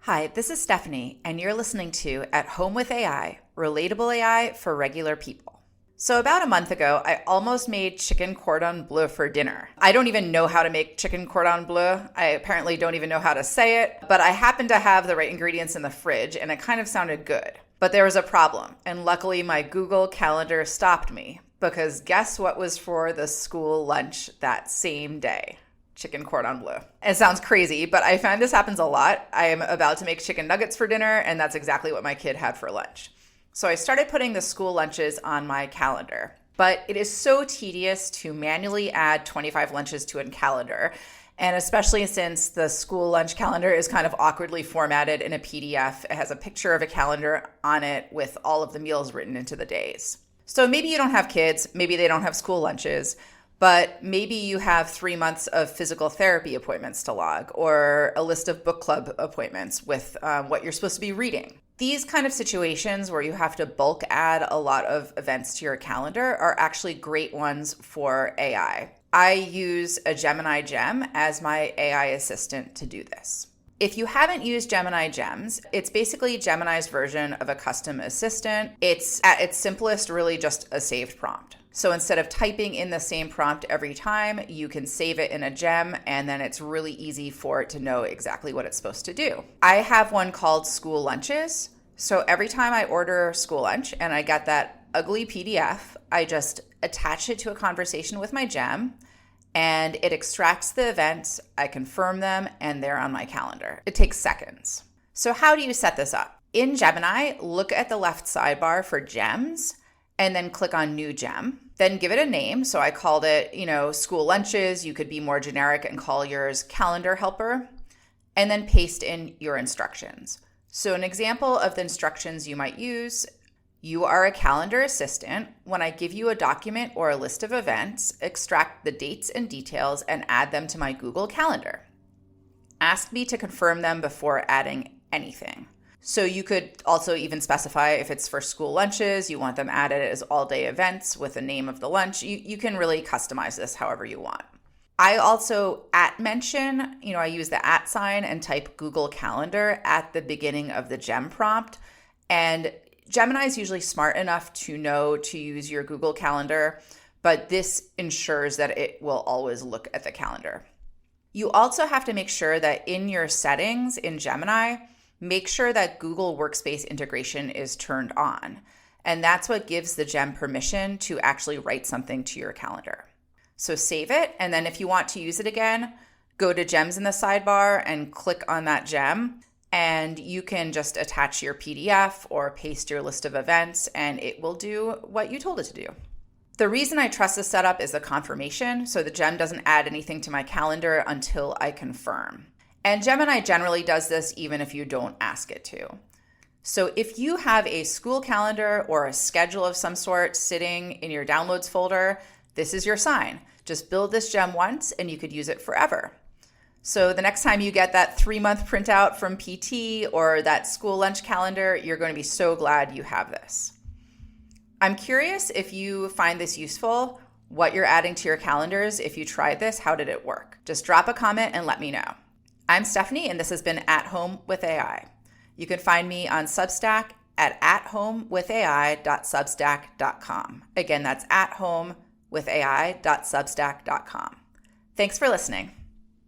Hi, this is Stephanie, and you're listening to At Home with AI, relatable AI for regular people. So about a month ago, I almost made chicken cordon bleu for dinner. I don't even know how to make chicken cordon bleu. I apparently don't even know how to say it, but I happened to have the right ingredients in the fridge, and it kind of sounded good. But there was a problem, and luckily my Google Calendar stopped me, because guess what was for the school lunch that same day? Chicken cordon bleu. It sounds crazy, but I find this happens a lot. I am about to make chicken nuggets for dinner, and that's exactly what my kid had for lunch. So I started putting the school lunches on my calendar, but it is so tedious to manually add 25 lunches to a calendar, and especially since the school lunch calendar is kind of awkwardly formatted in a PDF. It has a picture of a calendar on it with all of the meals written into the days. So maybe you don't have kids, maybe they don't have school lunches, but maybe you have 3 months of physical therapy appointments to log, or a list of book club appointments with what you're supposed to be reading. These kind of situations where you have to bulk add a lot of events to your calendar are actually great ones for AI. I use a Gemini Gem as my AI assistant to do this. If you haven't used Gemini Gems, it's basically Gemini's version of a custom assistant. It's at its simplest really just a saved prompt. So instead of typing in the same prompt every time, you can save it in a gem, and then it's really easy for it to know exactly what it's supposed to do. I have one called School Lunches. So every time I order school lunch and I get that ugly PDF, I just attach it to a conversation with my gem, and it extracts the events, I confirm them, and they're on my calendar. It takes seconds. So how do you set this up? In Gemini, look at the left sidebar for gems, and then click on New Gem. Then give it a name. So I called it, school lunches. You could be more generic and call yours calendar helper, and then paste in your instructions. So an example of the instructions you might use: you are a calendar assistant. When I give you a document or a list of events, extract the dates and details and add them to my Google Calendar. Ask me to confirm them before adding anything. So you could also even specify if it's for school lunches, you want them added as all-day events with the name of the lunch. You can really customize this however you want. I also mention, I use the @ sign and type Google Calendar at the beginning of the gem prompt. And Gemini is usually smart enough to know to use your Google Calendar, but this ensures that it will always look at the calendar. You also have to make sure that in your settings in Gemini, make sure that Google Workspace integration is turned on. And that's what gives the gem permission to actually write something to your calendar. So save it, and then if you want to use it again, go to Gems in the sidebar and click on that gem, and you can just attach your PDF or paste your list of events, and it will do what you told it to do. The reason I trust this setup is the confirmation, so the gem doesn't add anything to my calendar until I confirm. And Gemini generally does this even if you don't ask it to. So if you have a school calendar or a schedule of some sort sitting in your downloads folder, this is your sign. Just build this gem once and you could use it forever. So the next time you get that 3-month printout from PT or that school lunch calendar, you're going to be so glad you have this. I'm curious if you find this useful, what you're adding to your calendars. If you tried this, how did it work? Just drop a comment and let me know. I'm Stephanie, and this has been At Home with AI. You can find me on Substack at athomewithai.substack.com. Again, that's athomewithai.substack.com. Thanks for listening.